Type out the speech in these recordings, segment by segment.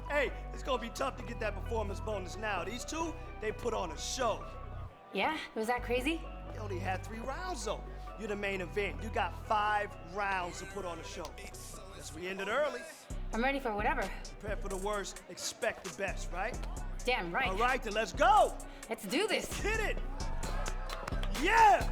Hey, it's gonna be tough to get that performance bonus now. These two, they put on a show. Yeah? Was that crazy? They only had 3 rounds though. You're the main event. You got 5 rounds to put on a show. Guess we ended early. I'm ready for whatever. Prepare for the worst, expect the best, right? Damn right. All right, then let's go. Let's do this. Hit it. Yeah.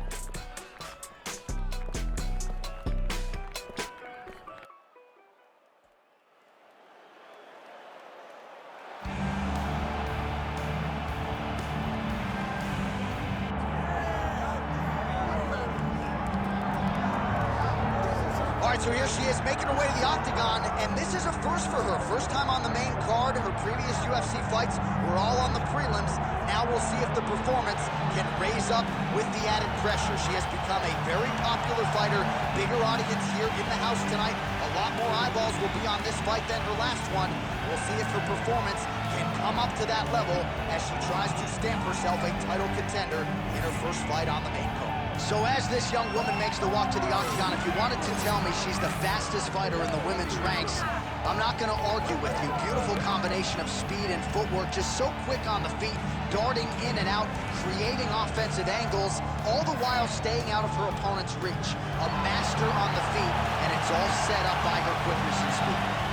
So here she is making her way to the octagon, and this is a first for her. First time on the main card. Her previous UFC fights were all on the prelims. Now we'll see if the performance can raise up with the added pressure. She has become a very popular fighter. Bigger audience here in the house tonight. A lot more eyeballs will be on this fight than her last one. We'll see if her performance can come up to that level as she tries to stamp herself a title contender in her first fight on the main card. So as this young woman makes the walk to the octagon, if you wanted to tell me she's the fastest fighter in the women's ranks, I'm not going to argue with you. Beautiful combination of speed and footwork, just so quick on the feet, darting in and out, creating offensive angles, all the while staying out of her opponent's reach. A master on the feet, and it's all set up by her quickness and speed.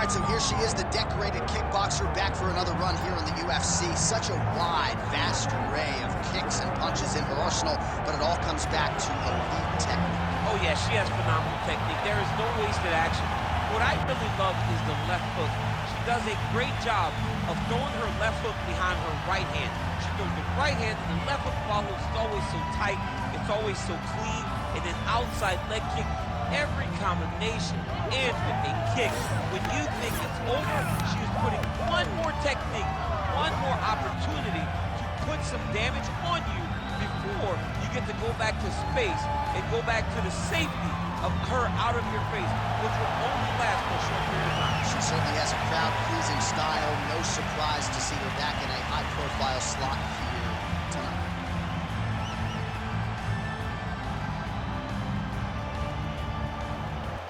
So here she is, the decorated kickboxer, back for another run here in the UFC. Such a wide, vast array of kicks and punches in her arsenal, but it all comes back to elite technique. Oh yeah, she has phenomenal technique. There is no wasted action. What I really love is the left hook. She does a great job of throwing her left hook behind her right hand. She throws the right hand and the left hook follows. It's always so tight. It's always so clean. And then outside leg kick. Every combination ends with a kick. When you think it's over, she is putting one more technique, one more opportunity to put some damage on you before you get to go back to space and go back to the safety of her out of your face, which will only last for a short period of time. She certainly has a crowd-pleasing style. No surprise to see her back in a high-profile slot here tonight.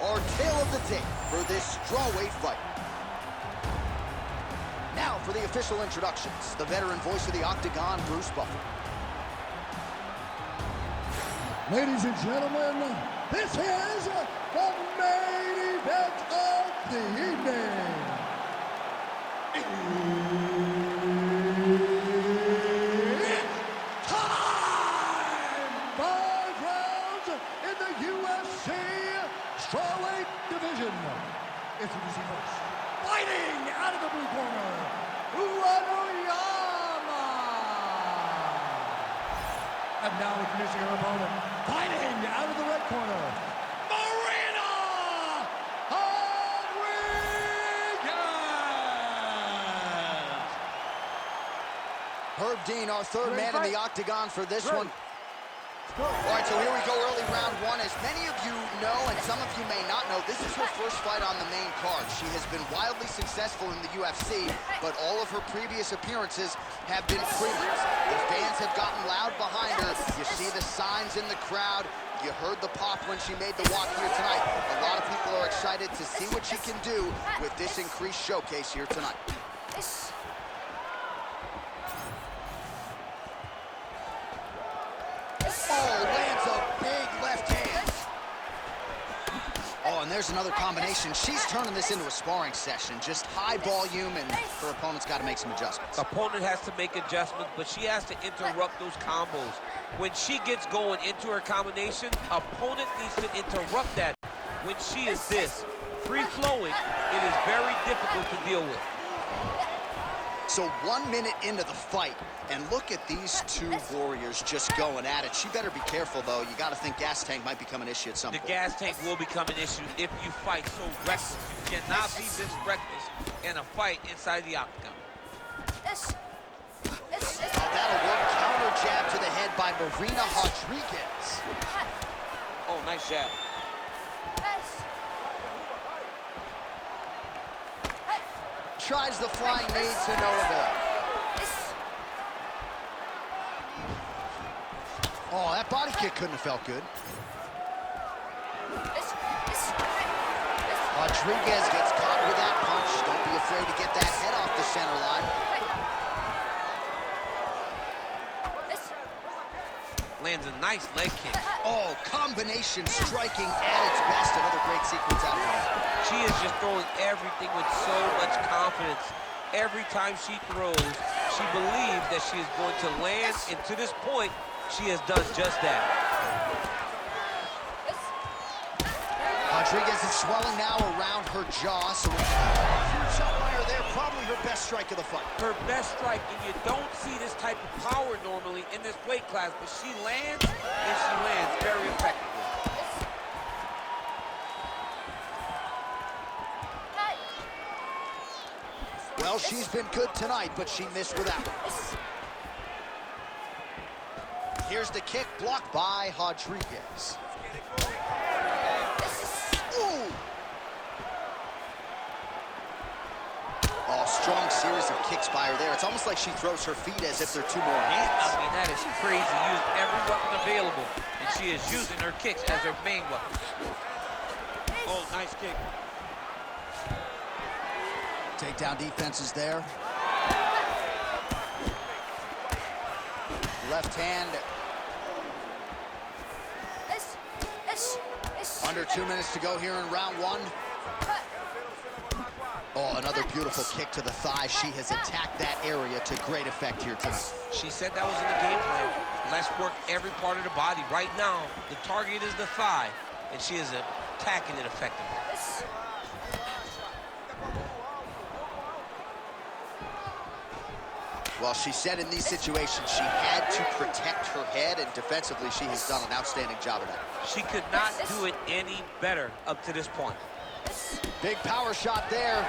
Our tale of the tape for this strawweight fight. Now for the official introductions, the veteran voice of the Octagon, Bruce Buffer. Ladies and gentlemen, this is the main event of the evening. It's time! 5 rounds in the UFC strawweight division. Introducing first, fighting out of the blue corner, Uenoyama. And now introducing her opponent, fighting out of the red corner, Marina Rodriguez. Herb Dean, our third man in the octagon for this one. All right, so here we go, early round one. As many of you know, and some of you may not know, this is her first fight on the main card. She has been wildly successful in the UFC, but all of her previous appearances have been prelims. The fans have gotten loud behind her. You see the signs in the crowd. You heard the pop when she made the walk here tonight. A lot of people are excited to see what she can do with this increased showcase here tonight. Oh, lands a big left hand. Oh, and there's another combination. She's turning this into a sparring session. Just high volume, and her opponent's got to make some adjustments. Opponent has to make adjustments, but she has to interrupt those combos. When she gets going into her combination, opponent needs to interrupt that. When she is this free-flowing, it is very difficult to deal with. So 1 minute into the fight, and look at these two warriors just going at it. She better be careful, though. You got to think gas tank might become an issue at some point. The gas tank will become an issue if you fight so reckless. You cannot be this reckless in a fight inside the octagon. That'll work. Counter jab to the head by Marina Rodriguez. Oh, nice jab. Tries the flying knee to no avail. Oh, that body kick couldn't have felt good. Rodriguez gets caught with that punch. Don't be afraid to get that head off the center line. Lands a nice leg kick. Oh, combination striking at its best. Another great sequence out of her. She is just throwing everything with so much confidence. Every time she throws, she believes that she is going to land, and to this point, she has done just that. Rodriguez is swelling now around her jaw, so huge shot by her there, probably her best strike of the fight. Her best strike, and you don't see this type of power normally in this weight class, but she lands, and she lands very effectively. Well, she's been good tonight, but she missed without it. Here's the kick, blocked by Rodriguez. Ooh. Oh, strong series of kicks by her there. It's almost like she throws her feet as if they're two more hands. I mean, that is crazy. Used every weapon available, and she is using her kicks as her main weapon. Oh, nice kick. Takedown defense is there. Left hand. Under 2 minutes to go here in round one. Oh, another beautiful kick to the thigh. She has attacked that area to great effect here tonight. She said that was in the game plan. Let's work every part of the body. Right now, the target is the thigh, and she is attacking it effectively. Well, she said in these situations she had to protect her head, and defensively she has done an outstanding job of that. She could not do it any better up to this point. Big power shot there.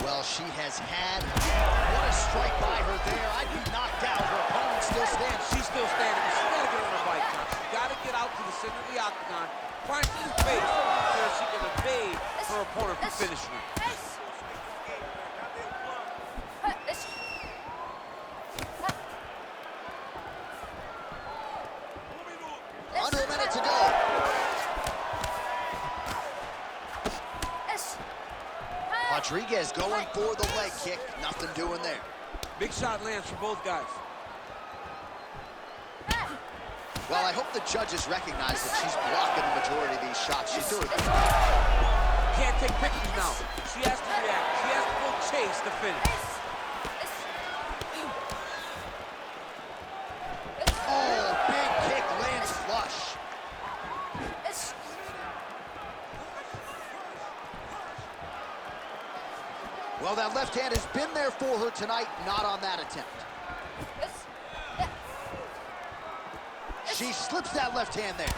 Well, she has had what a strike by her there. I'd be knocked out. Her opponent still stands. She's still standing, but she's got to get on her bike now. She's got to get out to the center of the octagon, find some space where she can evade her opponent from finishing her. Under a minute to go. Rodriguez going for the leg kick. Nothing doing there. Big shot lands for both guys. Well, I hope the judges recognize that she's blocking the majority of these shots. She's doing it. Can't take pictures now. She has to react. She has to go chase the finish. Oh, big kick lands flush. Well, that left hand has been there for her tonight, not on that attempt. She slips that left hand there.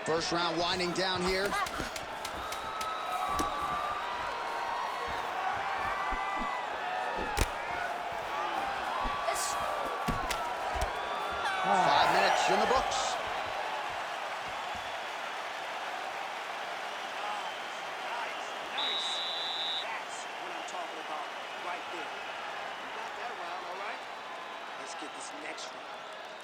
First round winding down here. 5 minutes in the books. Nice. That's what I'm talking about right there. You got that round, all right? Let's get this next round.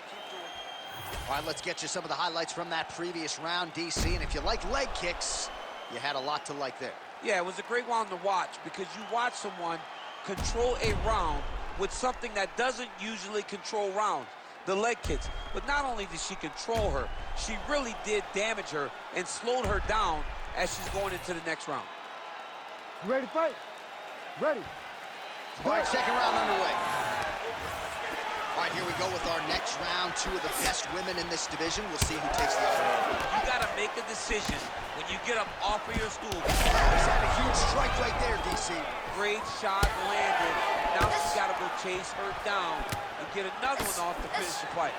Keep doing it. All right, let's get you some of the highlights from that previous round, DC. And if you like leg kicks, you had a lot to like there. Yeah, it was a great round to watch because you watch someone control a round with something that doesn't usually control rounds, the leg kicks. But not only did she control her, she really did damage her and slowed her down as she's going into the next round. You ready to fight? Ready. All right, second round underway. All right, here we go with our next round. Two of the best women in this division. We'll see who takes the other one. You got to make a decision when you get up off of your stool. He's had a huge strike right there, DC. Great shot landed. Now she's got to go chase her down and get another one off to finish the fight.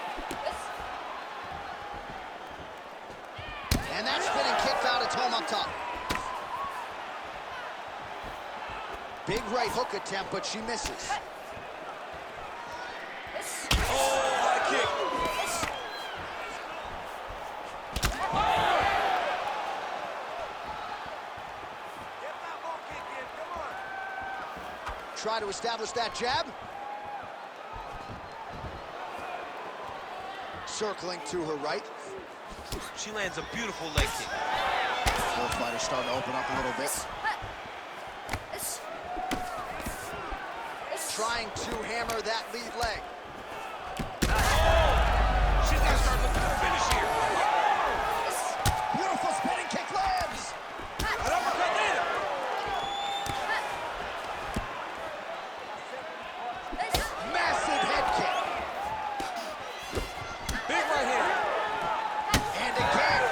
And that spinning kick found its home up top. Big right hook attempt, but she misses. Oh, what a kick. try to establish that jab. Circling to her right. She lands a beautiful leg kick. Both fighters starting to open up a little bit. Trying to hammer that lead leg. She's got to start looking for the finish here. Beautiful spinning kick lands. An uppercut later. Massive head kick. Big right hand. And again.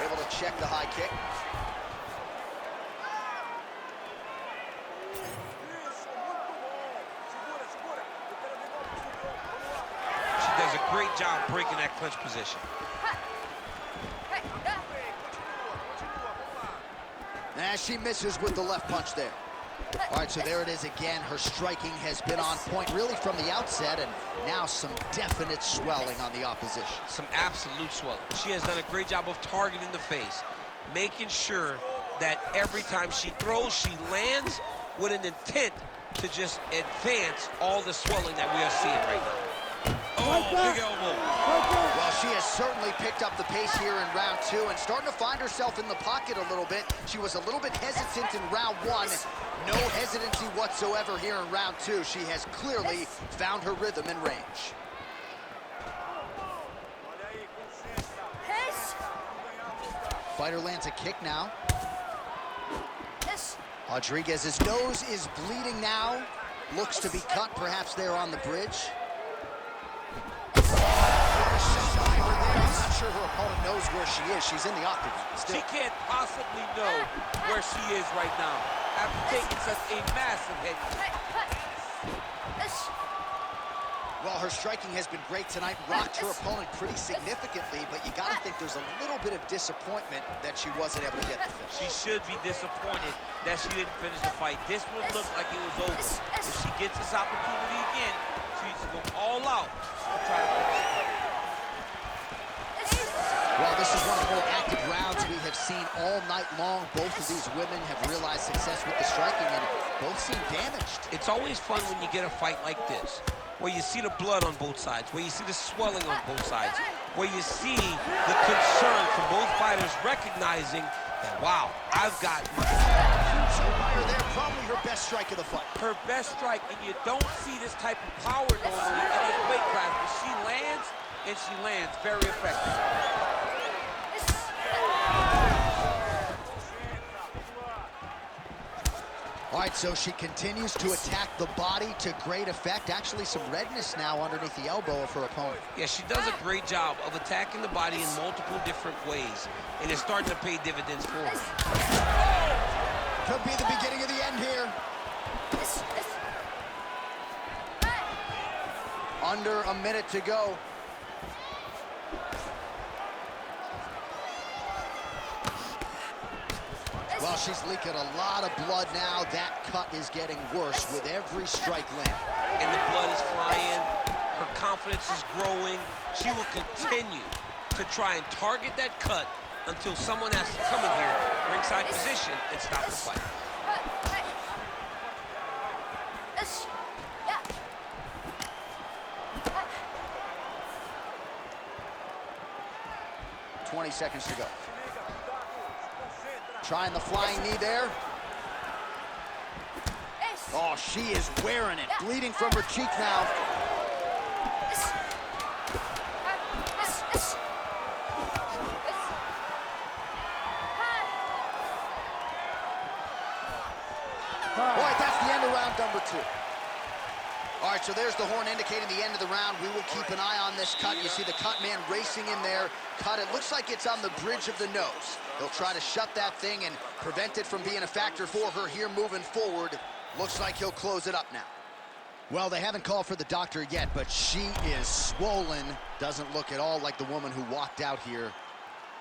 Able to check the high kick. She does a great job breaking that clinch position. And she misses with the left punch there. All right, so there it is again. Her striking has been on point really from the outset, and now some definite swelling on the opposition. Some absolute swelling. She has done a great job of targeting the face, making sure that every time she throws, she lands with an intent to just advance all the swelling that we are seeing right now. Oh, big elbow. Well, she has certainly picked up the pace here in round two and starting to find herself in the pocket a little bit. She was a little bit hesitant in round one. No hesitancy whatsoever here in round two. She has clearly found her rhythm and range. Fighter lands a kick now. Rodriguez's nose is bleeding now. Looks to be cut, perhaps there on the bridge. I'm not sure her opponent knows where she is. She's in the octagon still. She can't possibly know where she is right now after taking such a massive hit. Well, her striking has been great tonight, rocked her opponent pretty significantly, but you got to think there's a little bit of disappointment that she wasn't able to get the finish. She should be disappointed that she didn't finish the fight. This one looked like it was over. If she gets this opportunity again, she needs to go all out to try to finish it. Well, this is one of the more active rounds we have seen all night long. Both of these women have realized success with the striking, and both seem damaged. It's always fun when you get a fight like this, where you see the blood on both sides, where you see the swelling on both sides, where you see the concern from both fighters recognizing that, wow, I've got my There, probably her best strike of the fight. her best strike, and you don't see this type of power normally in this weight class, but she lands, and she lands very effectively. All right, so she continues to attack the body to great effect. Actually, some redness now underneath the elbow of her opponent. Yeah, she does a great job of attacking the body in multiple different ways, and it's starting to pay dividends for her. Could be the beginning of the end here. Under a minute to go. Well, she's leaking a lot of blood now. That cut is getting worse with every strike land. And the blood is flying. Her confidence is growing. She will continue to try and target that cut until someone has to come in here, ringside position, and stop the fight. 20 seconds to go. Trying the flying knee there. Oh, she is wearing it. Bleeding from her cheek now. All right, that's the end of round number 2. All right, so there's the horn indicating the end of the round. We will keep an eye on this cut. You see the cut man racing in there. Cut, it looks like it's on the bridge of the nose. He'll try to shut that thing and prevent it from being a factor for her here moving forward. Looks like he'll close it up now. Well, they haven't called for the doctor yet, but she is swollen. Doesn't look at all like the woman who walked out here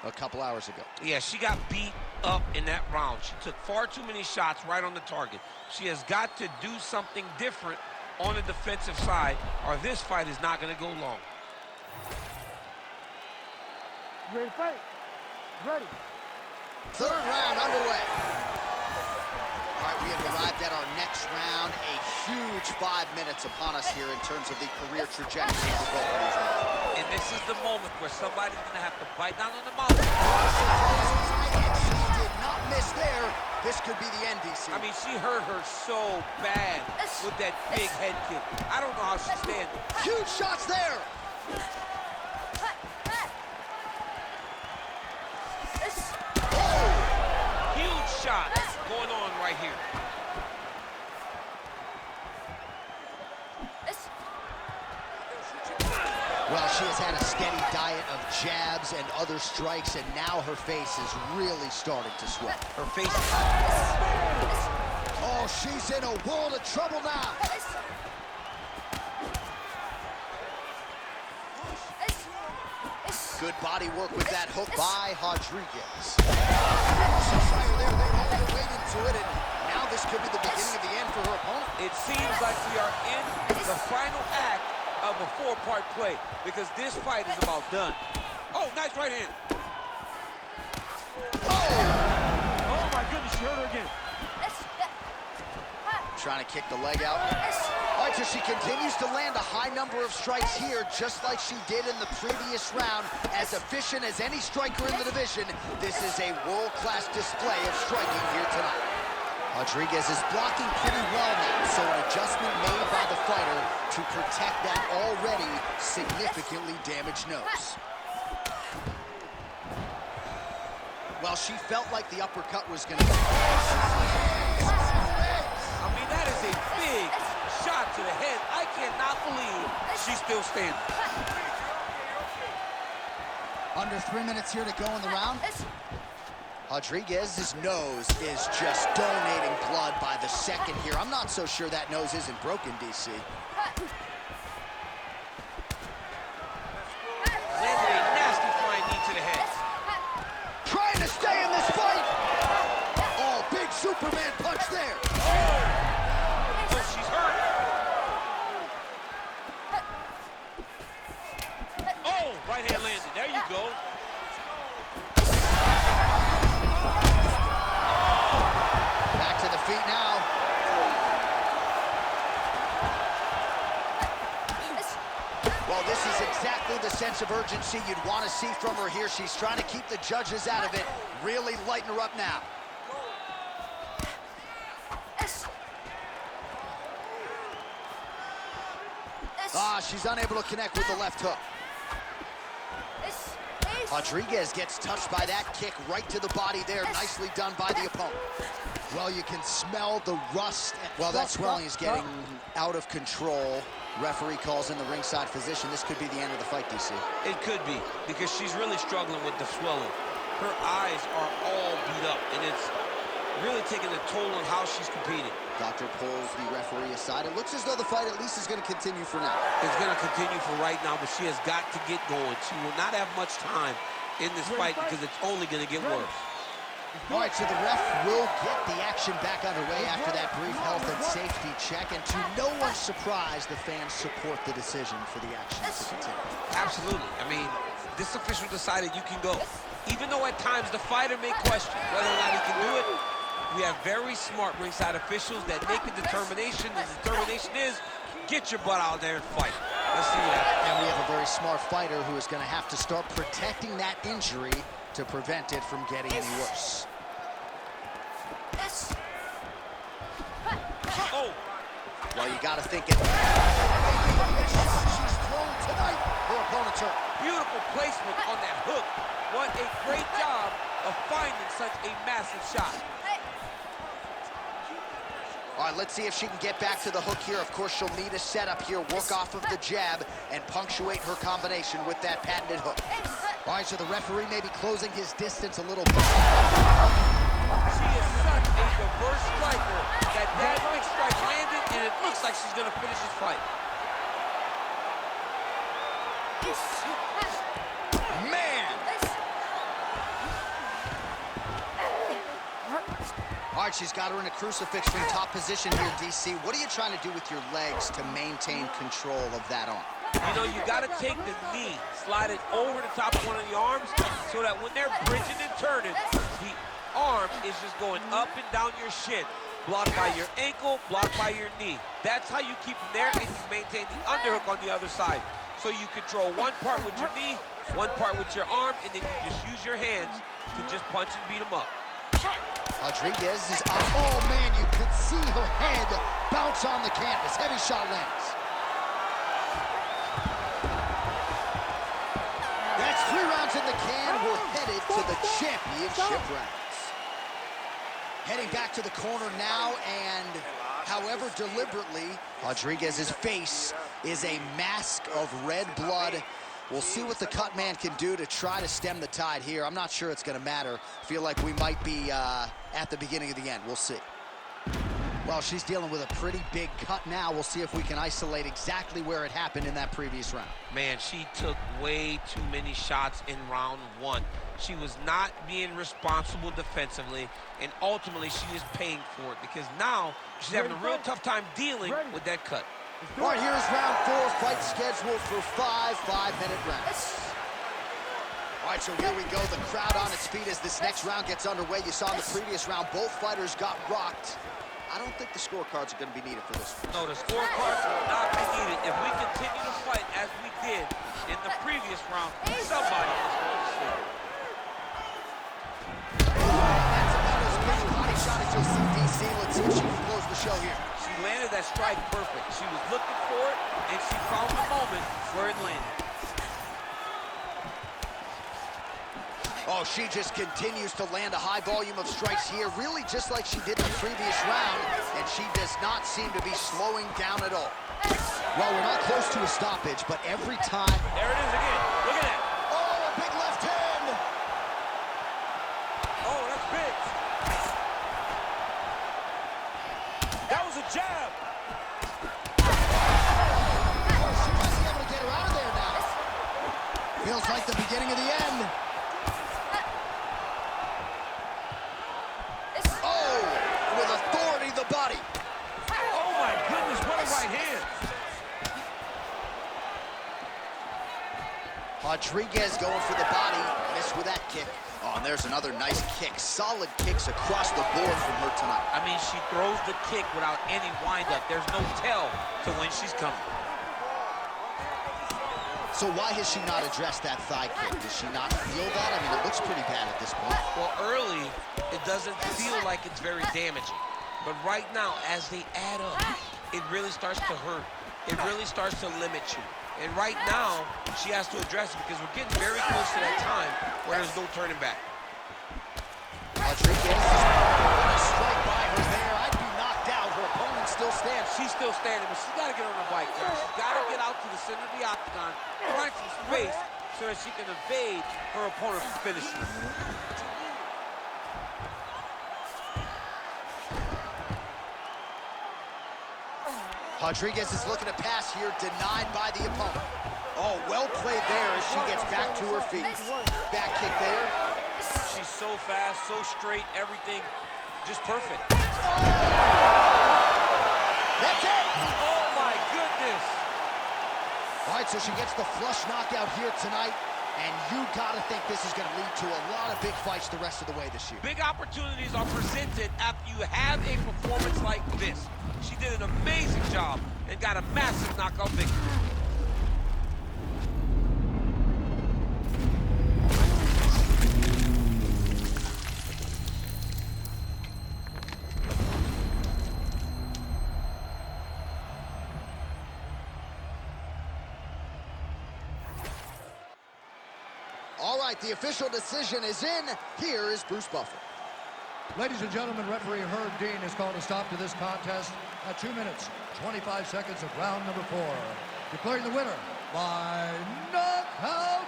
a couple hours ago. Yeah, she got beat up in that round. She took far too many shots right on the target. She has got to do something different on the defensive side, or this fight is not going to go long. Ready to fight? Ready. Third round underway. We have arrived at our next round. A huge 5 minutes upon us here in terms of the career trajectory for both of these men. And this is the moment where somebody's going to have to bite down on the mouth. She did not miss there. This could be the end, DC. I mean, she hurt her so bad with that big head kick. I don't know how she's standing. Huge shots there. Huge shot going on right here. Well, she has had a steady diet of jabs and other strikes, and now her face is really starting to sweat. Her face. Oh, she's in a world of trouble now. Good body work with that hook by Rodriguez. She's right there. They all the way into it, and now this could be the beginning of the end for her opponent. It seems like we are in the final act of a four-part play because this fight is about done. Oh, nice right hand. Oh my goodness, she hurt her again. Trying to kick the leg out. All right, so she continues to land a high number of strikes here, just like she did in the previous round. As efficient as any striker in the division, this is a world-class display of striking here tonight. Rodriguez is blocking pretty well now, so an adjustment made by the fighter to protect that already significantly damaged nose. Well, she felt like the uppercut was going to... I mean, that is a big shot to the head. I cannot believe she's still standing. Under 3 minutes here to go in the round. Rodriguez's nose is just donating blood by the second here. I'm not so sure that nose isn't broken, DC. Landed a nasty flying knee to the head. Trying to stay in this fight. Oh, big Superman punch there. Oh, she's hurt. Oh, right hand landed. There you go. Back to the feet now. Well, this is exactly the sense of urgency you'd want to see from her here. She's trying to keep the judges out of it. Really lighten her up now. Ah, she's unable to connect with the left hook. Rodriguez gets touched by that kick right to the body there. Nicely done by the opponent. Well, you can smell the rust. Well, that swelling is getting out of control. Referee calls in the ringside physician. This could be the end of the fight, DC. It could be, because she's really struggling with the swelling. Her eyes are all beat up, and it's really taking a toll on how she's competing. Doctor pulls the referee aside. It looks as though the fight at least is going to continue for now. It's going to continue for right now, but she has got to get going. She will not have much time in this fight because it's only going to get worse. All right, so the ref will get the action back underway after that brief health and safety check. And to no one's surprise, the fans support the decision for the action to continue. Absolutely. I mean, this official decided you can go. Even though at times the fighter may question whether or not he can do it, we have very smart ringside officials that make a determination. The determination is, get your butt out there and fight. Let's see that. And we have a very smart fighter who is going to have to start protecting that injury to prevent it from getting any worse. Oh! Well, you got to think it. She's thrown tonight. Her opponent's hurt. Beautiful placement on that hook. What a great job of finding such a massive shot. All right, let's see if she can get back to the hook here. Of course, she'll need a setup here, work off of the jab, and punctuate her combination with that patented hook. All right, so the referee may be closing his distance a little bit. She is such a diverse striker that big strike landed, and it looks like she's going to finish this fight. Man! All right, she's got her in a crucifix from top position here, DC. What are you trying to do with your legs to maintain control of that arm? You know, you got to take the knee, slide it over the top of one of the arms so that when they're bridging and turning, the arm is just going up and down your shin. blocked by your ankle, blocked by your knee. That's how you keep them there, and you maintain the underhook on the other side. So you control one part with your knee, one part with your arm, and then you just use your hands to just punch and beat them up. Rodriguez is up. Oh, man, you could see her head bounce on the canvas. Heavy shot lands. That's 3 rounds in the can. We're headed to the championship rounds. Heading back to the corner now, and however deliberately, Rodriguez's face is a mask of red blood. We'll see what the cut man can do to try to stem the tide here. I'm not sure it's going to matter. I feel like we might be at the beginning of the end. We'll see. Well, she's dealing with a pretty big cut now. We'll see if we can isolate exactly where it happened in that previous round. Man, she took way too many shots in round 1. She was not being responsible defensively, and ultimately she is paying for it because now she's having a real tough time dealing with that cut. All right, here's round 4, fight scheduled for 5 5-minute rounds. All right, so here we go, the crowd on its feet as this next round gets underway. You saw in the previous round, both fighters got rocked. I don't think the scorecards are going to be needed for this one. No, the scorecards will not be needed. If we continue to fight as we did in the previous round, somebody is going to sleep. That's about as good a body shot as you'll see, DC. Let's see if she can close the show here. She landed that strike perfect. She was looking for it, and she found the moment where it landed. Oh, she just continues to land a high volume of strikes here, really just like she did in the previous round, and she does not seem to be slowing down at all. Well, we're not close to a stoppage, but every time... There it is again. Look at that. Oh, a big left hand! Oh, that's big. That was a jab. Oh, she might be able to get her out of there now. Feels like the beginning of the end. The body. Oh my goodness, what a right hand. Rodriguez going for the body, missed with that kick. Oh, and there's another nice kick. Solid kicks across the board from her tonight. I mean, she throws the kick without any windup. There's no tell to when she's coming. So why has she not addressed that thigh kick? Does she not feel that? I mean, it looks pretty bad at this point. Well, early, it doesn't feel like it's very damaging. But right now, as they add up, it really starts to hurt. It really starts to limit you. And right now, she has to address it because we're getting very close to that time where there's no turning back. Rodriguez, what a strike by her there. I'd be knocked out. Her opponent still stands. She's still standing, but she's got to get on the bike now. She's got to get out to the center of the octagon, find some space so that she can evade her opponent from finishing. Rodriguez is looking to pass here, denied by the opponent. Oh, well played there as she gets back to her feet. Back kick there. She's so fast, so straight, everything just perfect. That's it! Oh my goodness! All right, so she gets the flush knockout here tonight, and you gotta think this is gonna lead to a lot of big fights the rest of the way this year. Big opportunities are presented after you have a performance like this. She did an amazing job and got a massive knockout victory. All right, the official decision is in. Here is Bruce Buffer. Ladies and gentlemen, referee Herb Dean has called a stop to this contest at 2 minutes, 25 seconds of round number 4. Declaring the winner by knockout,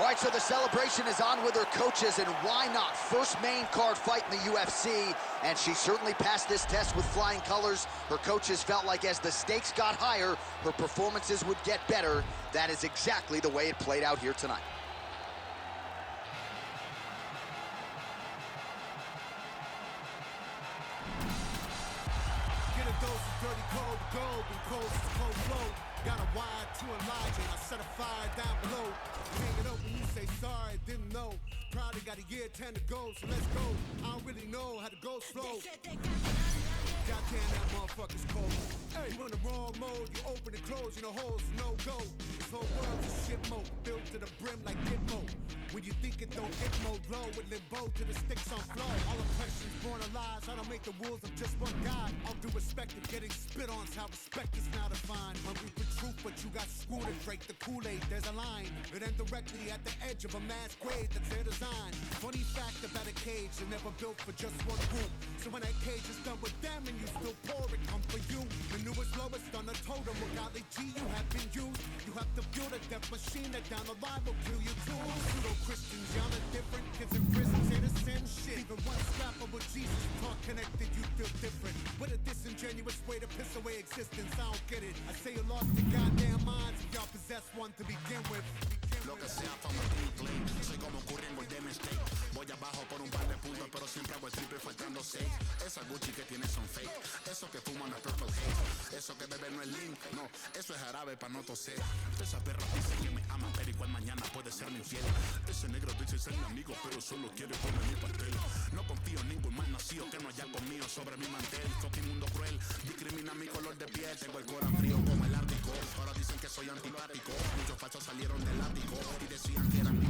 All right, so the celebration is on with her coaches, and why not? First main card fight in the UFC, and she certainly passed this test with flying colors. Her coaches felt like as the stakes got higher, her performances would get better. That is exactly the way it played out here tonight. Get a dose of dirty cold gold, and cold flow. Got a wire to Elijah, and I set a fire down below. Hang it up when you say sorry, didn't know. Probably got a year 10 to go, so let's go. I don't really know how the ghosts flow. Goddamn, that motherfucker's cold. Hey, you in the wrong mode, you open and close, you know holes, no go. This whole world's a shit mode, built to the brim like Gitmo. When you think it don't get more glow, with limbo to the sticks on flow. All oppression's born of lies, I don't make the rules of just one guy. All due respect to getting spit on's how respect is now defined. Hungry for truth, but you got screwed and drank the Kool-Aid, there's a line. It ends directly at the edge of a mass grave that's their design. Funny fact about a cage, they're never built for just one group. So when that cage is done with them and you still pour it, come for you. The newest lowest on the totem, well golly G, you have been used. You have to build a death machine that down the line will kill you too. Pseudo-Christians, y'all are different. Kids in prison say the same shit. Even one scrap of what Jesus taught connected, you feel different. What a disingenuous way to piss away existence, I don't get it. I say you lost your goddamn minds if y'all possess one to begin with. Lo que sea pa' un triple. Soy como Curry en Golden State. Voy abajo por un par de puntos, pero siempre hago el triple faltando 6. Esa Gucci que tiene son fake. Eso que fuman es Purple Haze. Eso que bebe no es lean. No, eso es jarabe pa' no toser. Esa perra dice que me ama, pero igual mañana puede ser mi infiel. Ese negro dice ser mi amigo, pero solo quiere comer mi pastel. No confío en ningún mal nacido que no haya conmigo sobre mi mantel. Fucking mundo cruel, discrimina mi color de piel. Tengo el corazón frío como el Ártico. Ahora dicen que soy antipático. Muchos falsos salieron del ático y decían que eran mi